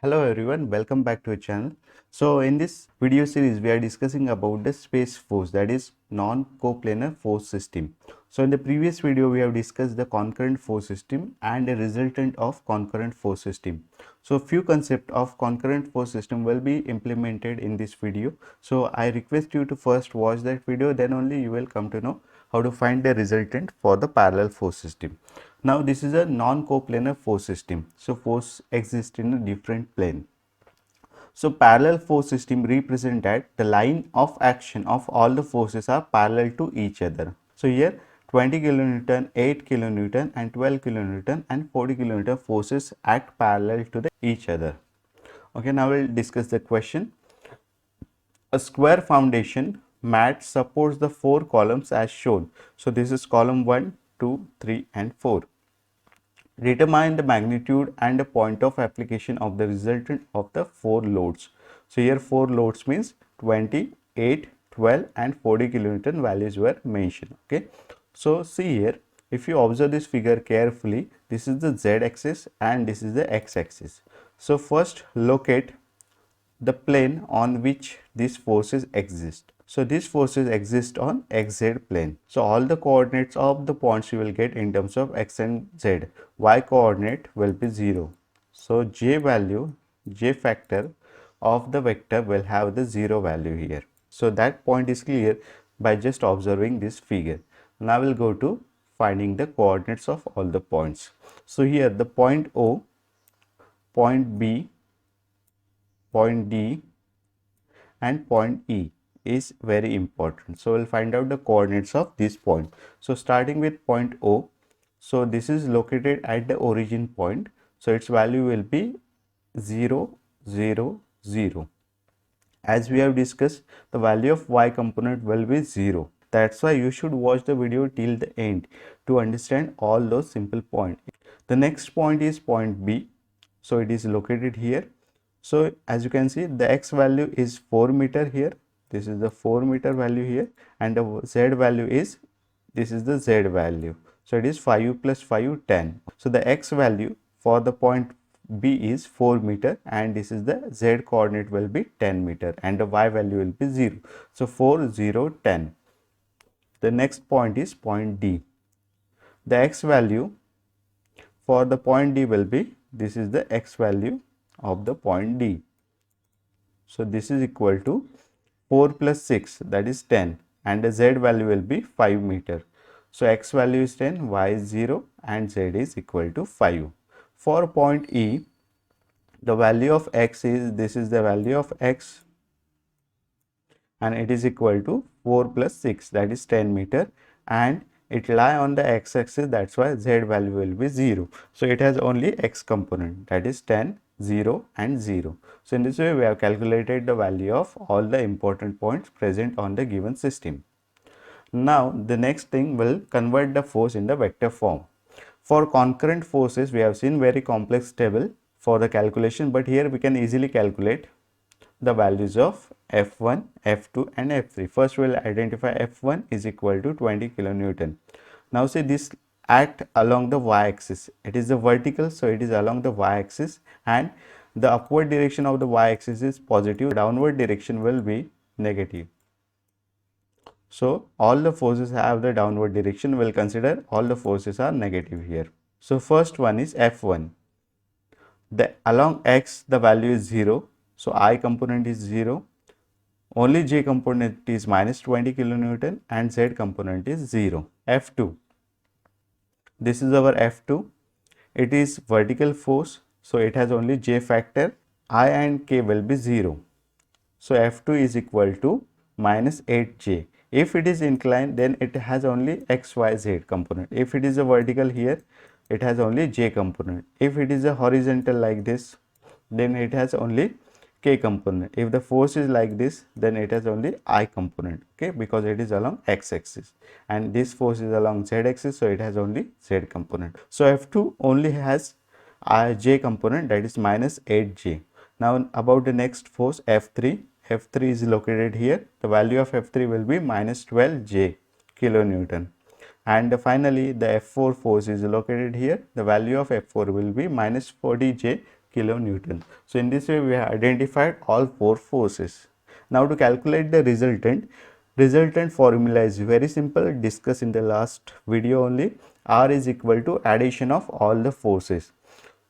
Hello everyone, welcome back to our channel. So in this video series we are discussing about the space force, that is non-coplanar force system. So in the previous video we have discussed the concurrent force system and the resultant of concurrent force system. So few concepts of concurrent force system will be implemented in this video. So I request you to first watch that video, then only you will come to know how to find the resultant for the parallel force system. Now this is a non-coplanar force system. So force exists in a different plane. So parallel force system represent that the line of action of all the forces are parallel to each other. So here 20 kilonewton, 8 kilonewton and 12 kilonewton and 40 kilonewton forces act parallel to each other. Okay, now we'll discuss the question. A square foundation mat supports the 4 columns as shown. So this is column 1, 2, 3 and 4. Determine the magnitude and the point of application of the resultant of the 4 loads. So here 4 loads means 20, 8, 12 and 40 kilonewton values were mentioned. Okay. So see here, if you observe this figure carefully, this is the z axis and this is the x axis. So first locate the plane on which these forces exist. So these forces exist on xz plane. So all the coordinates of the points you will get in terms of x and z. Y coordinate will be 0. So j value, j factor of the vector will have the 0 value here. So that point is clear by just observing this figure. Now we'll go to finding the coordinates of all the points. So here the point O, point B, point D and point E is very important. So we'll find out the coordinates of this point. So starting with point O, so this is located at the origin point. So its value will be 0, 0, 0. As we have discussed, the value of y component will be 0. That's why you should watch the video till the end to understand all those simple points. The next point is point B. So it is located here. So as you can see, the x value is 4 meter here. This is the 4 meter value here, and the z value is, this is the z value. So it is 5 plus 5, 10. So the x value for the point B is 4 meter and this is the z coordinate will be 10 meter and the y value will be 0. So 4, 0, 10. The next point is point D. The x value for the point D will be, this is the x value of the point D. So this is equal to 4 plus 6, that is 10, and the z value will be 5 meter. So x value is 10, y is 0 and z is equal to 5. For point E, the value of x is, this is the value of x and it is equal to 4 plus 6, that is 10 meter, and it lie on the x axis, that's why z value will be 0. So it has only x component, that is 10, 0 and 0. So in this way we have calculated the value of all the important points present on the given system. Now the next thing will convert the force in the vector form. For concurrent forces we have seen very complex table for the calculation, but here we can easily calculate the values of F1, F2 and F3. First we will identify F1 is equal to 20 kilonewton. Now see this act along the y-axis. It is the vertical, so it is along the y-axis and the upward direction of the y-axis is positive, downward direction will be negative. So all the forces have the downward direction. We'll consider all the forces are negative here. So first one is F1. Along x the value is 0. So I component is 0. Only j component is minus 20 kilonewton and z component is 0. F2. This is our F2. It is vertical force. So it has only j factor. I and k will be 0. So F2 is equal to minus 8j. If it is inclined, then it has only x, y, z component. If it is a vertical here, it has only j component. If it is a horizontal like this, then it has only k component. If the force is like this, then it has only I component, okay, because it is along x axis, and this force is along z axis, so it has only z component. So F2 only has j component, that is minus 8j. Now about the next force F3. F3 is located here. The value of F3 will be minus 12j kilonewton. And finally the F4 force is located here. The value of F4 will be minus 40j kilonewton. So in this way we have identified all 4 forces. Now to calculate the resultant formula is very simple, discussed in the last video only. R is equal to addition of all the forces.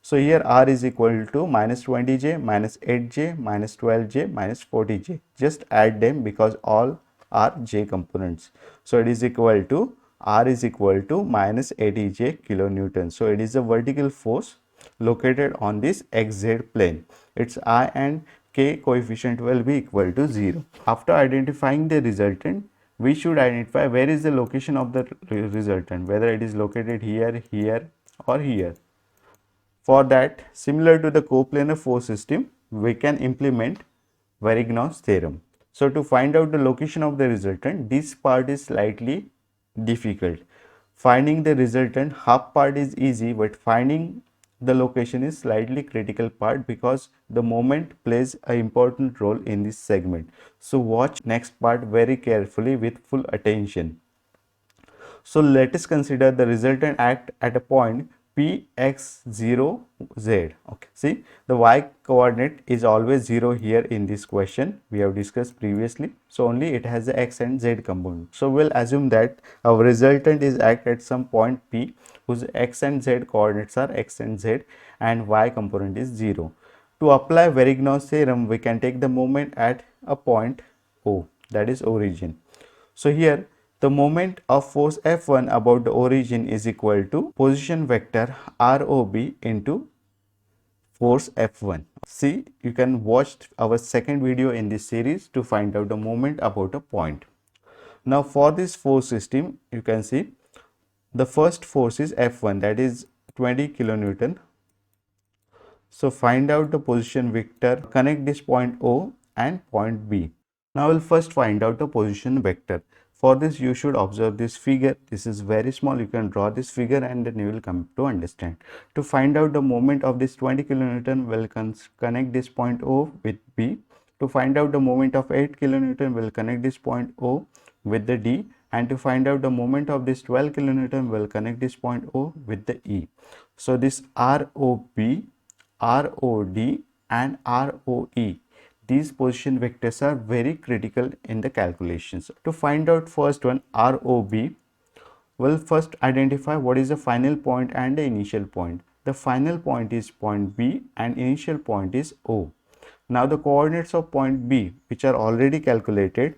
So here R is equal to minus 20J, minus 8J, minus 12J, minus 40J. Just add them because all are J components. So it is equal to R is equal to minus 80J kilonewton. So it is a vertical force located on this XZ plane. Its I and K coefficient will be equal to 0. After identifying the resultant, we should identify where is the location of the resultant, whether it is located here, here or here. For that, similar to the coplanar force system, we can implement Varignon's theorem. So to find out the location of the resultant, this part is slightly difficult. Finding the resultant, half part is easy, but finding the location is slightly critical part because the moment plays an important role in this segment. So watch next part very carefully with full attention. So let us consider the resultant act at a point Px0z. Okay, see the y coordinate is always 0 here in this question we have discussed previously. So only it has the x and z component. So we'll assume that our resultant is act at some point P whose x and z coordinates are x and z and y component is 0. To apply Varignon's theorem, we can take the moment at a point O, that is origin. So here the moment of force F1 about the origin is equal to position vector ROB into force F1. See, you can watch our second video in this series to find out the moment about a point. Now for this force system, you can see the first force is F1, that is 20 kilonewton. So find out the position vector, connect this point O and point B. Now we'll first find out the position vector. For this you should observe this figure. This is very small. You can draw this figure and then you will come to understand. To find out the moment of this 20 kilonewton, we'll connect this point O with B. To find out the moment of 8 kilonewton, we'll connect this point O with the D. And to find out the moment of this 12 kilonewton, we'll connect this point O with the E. So this ROB, ROD and ROE, these position vectors are very critical in the calculations. To find out first one, ROB, we'll first identify what is the final point and the initial point. The final point is point B and initial point is O. Now the coordinates of point B, which are already calculated,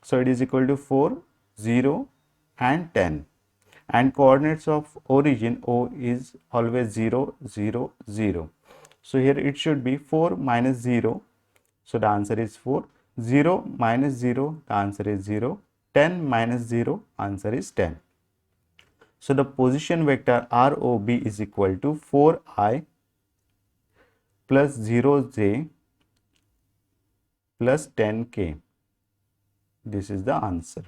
so it is equal to 4, 0 and 10. And coordinates of origin O is always 0, 0, 0. So here it should be 4 minus 0. So the answer is 4. 0 minus 0, the answer is 0. 10 minus 0, answer is 10. So the position vector ROB is equal to 4i plus 0j plus 10k. This is the answer.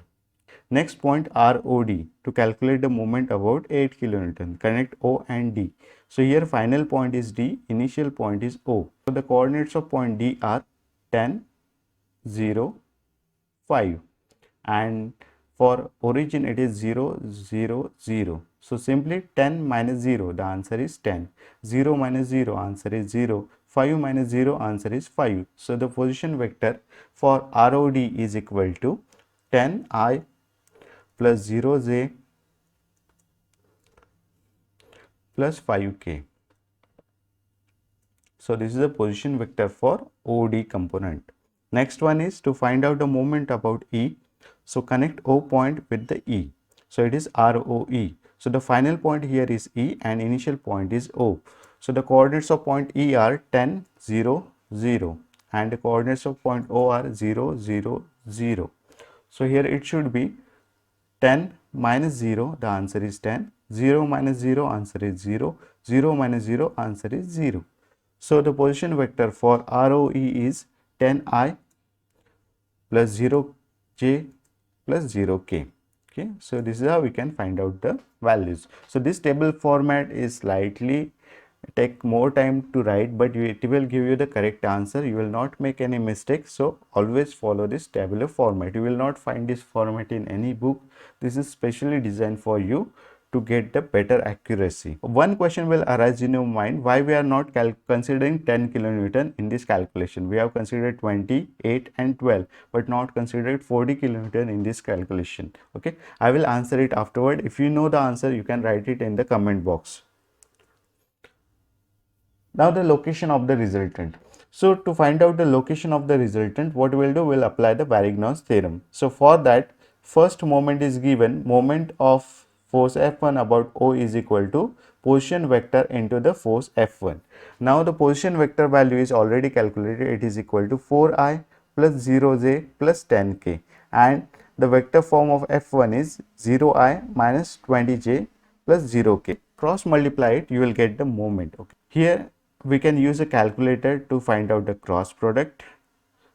Next point, ROD, to calculate the moment about 8 kilonewton. Connect O and D. So here final point is D, initial point is O. So the coordinates of point D are 10, 0, 5, and for origin it is 0, 0, 0. So simply 10 minus 0, the answer is 10. 0 minus 0, answer is 0. 5 minus 0, answer is 5. So the position vector for ROD is equal to 10i plus 0j plus 5k. So this is the position vector for OD component. Next one is to find out the moment about E. So connect O point with the E. So it is ROE. So the final point here is E and initial point is O. So the coordinates of point E are 10, 0, 0 and the coordinates of point O are 0, 0, 0. So here it should be 10 minus 0, the answer is 10. 0 minus 0, answer is 0. 0 minus 0, answer is 0. So the position vector for ROE is 10i plus 0j plus 0k. Okay, so this is how we can find out the values. So this table format is slightly take more time to write, but it will give you the correct answer. You will not make any mistakes. So always follow this tabular format. You will not find this format in any book. This is specially designed for you to get the better accuracy. One question will arise in your mind, why we are not considering 10 kilonewton in this calculation. We have considered 20, 8 and 12 but not considered 40 kilonewton in this calculation. Okay, I will answer it afterward. If you know the answer, you can write it in the comment box. Now the location of the resultant. So to find out the location of the resultant, what we'll do, we'll apply the Varignon's theorem. So for that, first moment is given, moment of force F1 about O is equal to position vector into the force F1. Now the position vector value is already calculated. It is equal to 4i plus 0j plus 10k, and the vector form of F1 is 0i minus 20j plus 0k. Cross multiply it, you will get the moment. Okay. Here we can use a calculator to find out the cross product.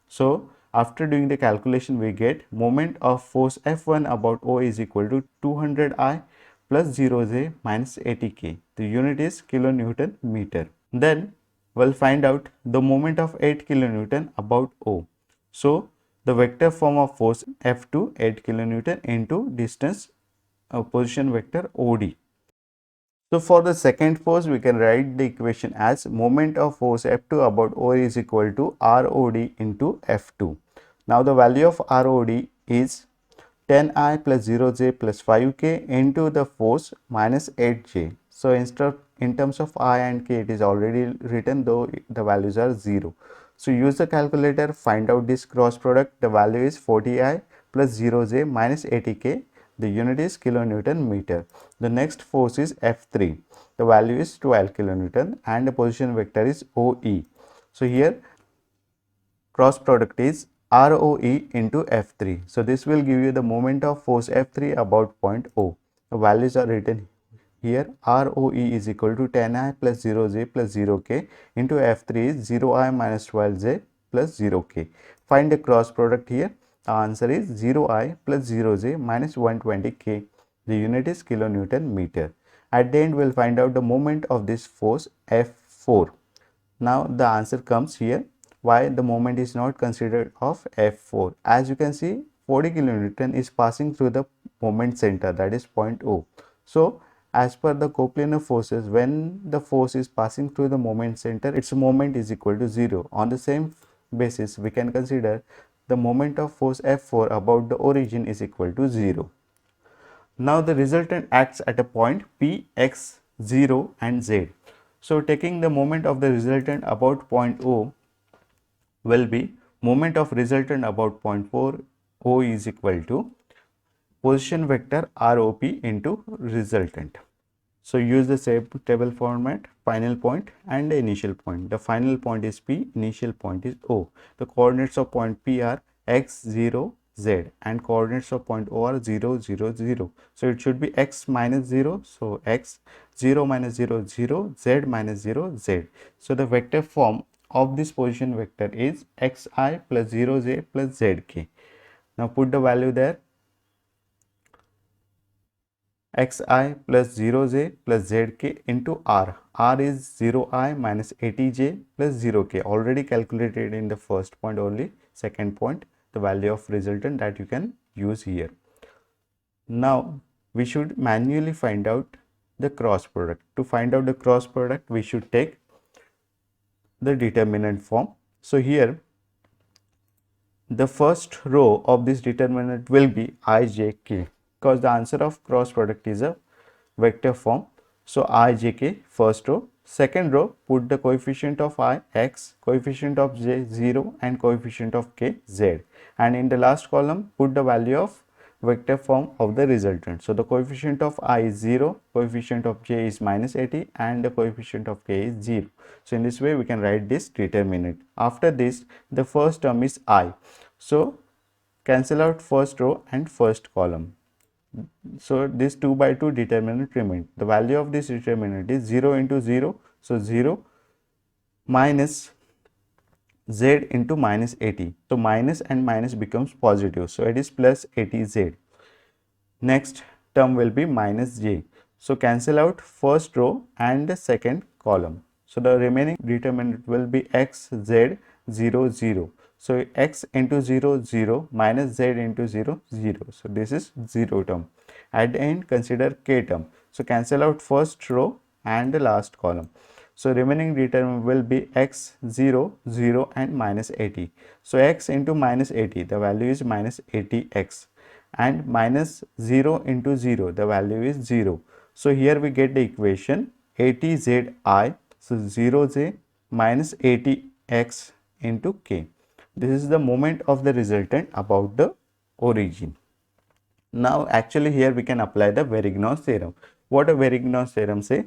So after doing the calculation, we get moment of force F1 about O is equal to 200I plus 0j minus 80k. The unit is kilonewton meter. Then we'll find out the moment of 8 kilonewton about O. So the vector form of force F2 8 kilonewton into distance position vector OD. So for the second force, we can write the equation as moment of force F2 about O is equal to ROD into F2. Now the value of ROD is 10I plus 0j plus 5k into the force minus 8j. So instead, in terms of I and k, it is already written, though the values are 0. So use the calculator, find out this cross product. The value is 40I plus 0j minus 80k. The unit is kilonewton meter. The next force is F3. The value is 12 kilonewton and the position vector is OE. So here cross product is ROE into F3. So this will give you the moment of force F3 about point O. The values are written here. ROE is equal to 10I plus 0j plus 0k into F3 is 0I minus 12j plus 0k. Find the cross product here. The answer is 0I plus 0j minus 120k. The unit is kilonewton meter. At the end, we'll find out the moment of this force F4. Now the answer comes here, why the moment is not considered of F4. As you can see, 40 kilonewton is passing through the moment center, that is point O. So as per the coplanar forces, when the force is passing through the moment center, its moment is equal to 0. On the same basis, we can consider the moment of force F4 about the origin is equal to 0. Now the resultant acts at a point P, X, 0 and Z. So taking the moment of the resultant about point O will be moment of resultant about point 4, O is equal to position vector ROP into resultant. So use the same table format, final point and the initial point. The final point is P, initial point is O. The coordinates of point P are X, 0, Z and coordinates of point O are 0, 0, 0. So it should be X minus 0. So X, 0 minus 0, 0, Z minus 0, Z. So the vector form of this position vector is Xi plus 0J plus Zk. Now put the value there. Xi plus 0j plus zk into r. R is 0i minus 80j plus 0k, already calculated in the first point only. Second point, the value of resultant that you can use here. Now we should manually find out the cross product. To find out the cross product, we should take the determinant form. So here the first row of this determinant will be ijk, because the answer of cross product is a vector form. So ijk first row. Second row, put the coefficient of I x, coefficient of j 0 and coefficient of k z, and in the last column put the value of vector form of the resultant. So the coefficient of I is 0, coefficient of j is minus 80 and the coefficient of k is 0. So in this way we can write this determinant. After this, the first term is I. So cancel out first row and first column. So this 2 by 2 determinant remains. The value of this determinant is 0 into 0. So 0 minus z into minus 80. So minus and minus becomes positive. So it is plus 80z. Next term will be minus j. So cancel out first row and the second column. So the remaining determinant will be x, z, 0, 0. So x into 0 0 minus z into 0 0. So this is 0 term. At the end consider k term. So cancel out first row and the last column. So remaining determinant will be x 0 0 and minus 80. So x into minus 80, the value is minus 80x, and minus 0 into 0, the value is 0. So here we get the equation 80zi, so 0j minus 80x into k. This is the moment of the resultant about the origin. Now actually here we can apply the Varignon's theorem. What a Varignon's theorem say?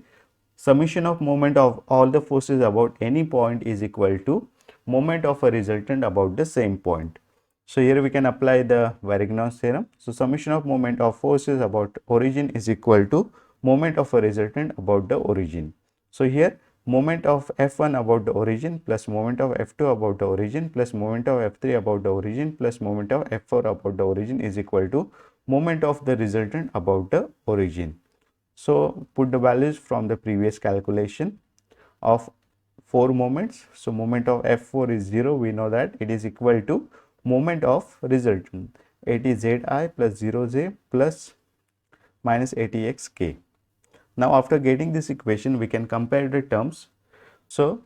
Summation of moment of all the forces about any point is equal to moment of a resultant about the same point. So here we can apply the Varignon's theorem. So summation of moment of forces about origin is equal to moment of a resultant about the origin. So here moment of F1 about the origin plus moment of F2 about the origin plus moment of F3 about the origin plus moment of F4 about the origin is equal to moment of the resultant about the origin. So put the values from the previous calculation of 4 moments. So moment of F4 is 0. We know that it is equal to moment of resultant 80zi plus 0j plus minus 80xk. Now after getting this equation, we can compare the terms. So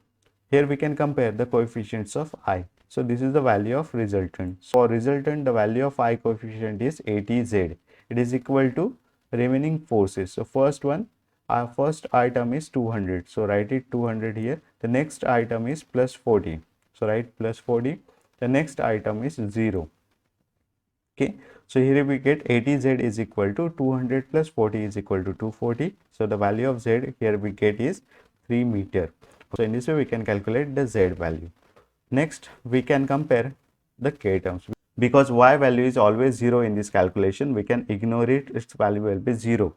here we can compare the coefficients of I. So this is the value of resultant. For resultant, the value of I coefficient is 80z. It is equal to remaining forces. So first one, our first item is 200. So write it 200 here. The next item is plus 40. So write plus 40. The next item is 0. Okay. So here we get 80z is equal to 200 plus 40 is equal to 240. So the value of z here we get is 3 meter. So in this way we can calculate the z value. Next we can compare the k terms. Because y value is always 0 in this calculation, we can ignore it, its value will be 0.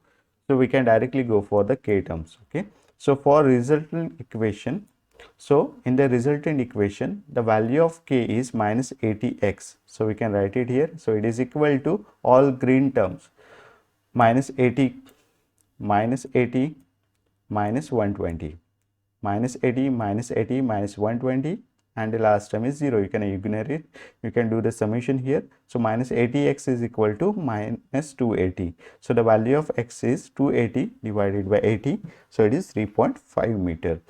So we can directly go for the k terms. Okay. So for resultant equation, so in the resultant equation, the value of k is minus 80x. So we can write it here. So it is equal to all green terms minus 80 minus 80 minus 120 minus 80 minus 80 minus 120, and the last term is 0. You can ignore it. You can do the summation here. So minus 80x is equal to minus 280. So the value of x is 280 divided by 80. So it is 3.5 meter.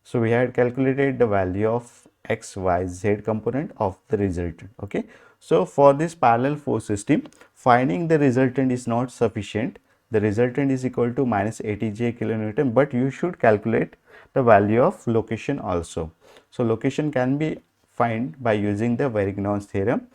So we had calculated the value of x, y, z component of the resultant. Okay. So for this parallel force system, finding the resultant is not sufficient. The resultant is equal to minus 80j kilonewton, but you should calculate the value of location also. So location can be found by using the Varignon's theorem.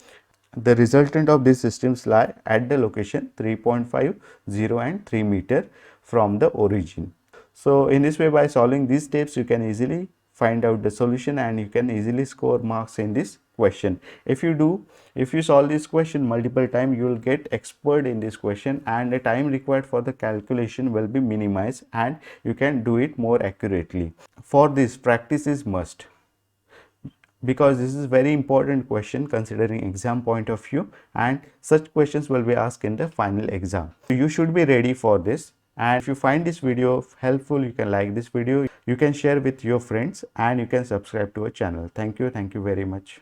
The resultant of these systems lie at the location 3.5, 0 and 3 meter from the origin. So in this way, by solving these steps, you can easily find out the solution and you can easily score marks in this question. If you solve this question multiple times, you will get expert in this question and the time required for the calculation will be minimized and you can do it more accurately. For this, practice is must, because this is very important question considering exam point of view, and such questions will be asked in the final exam. So you should be ready for this. And if you find this video helpful, you can like this video, you can share with your friends, and you can subscribe to our channel. Thank you very much.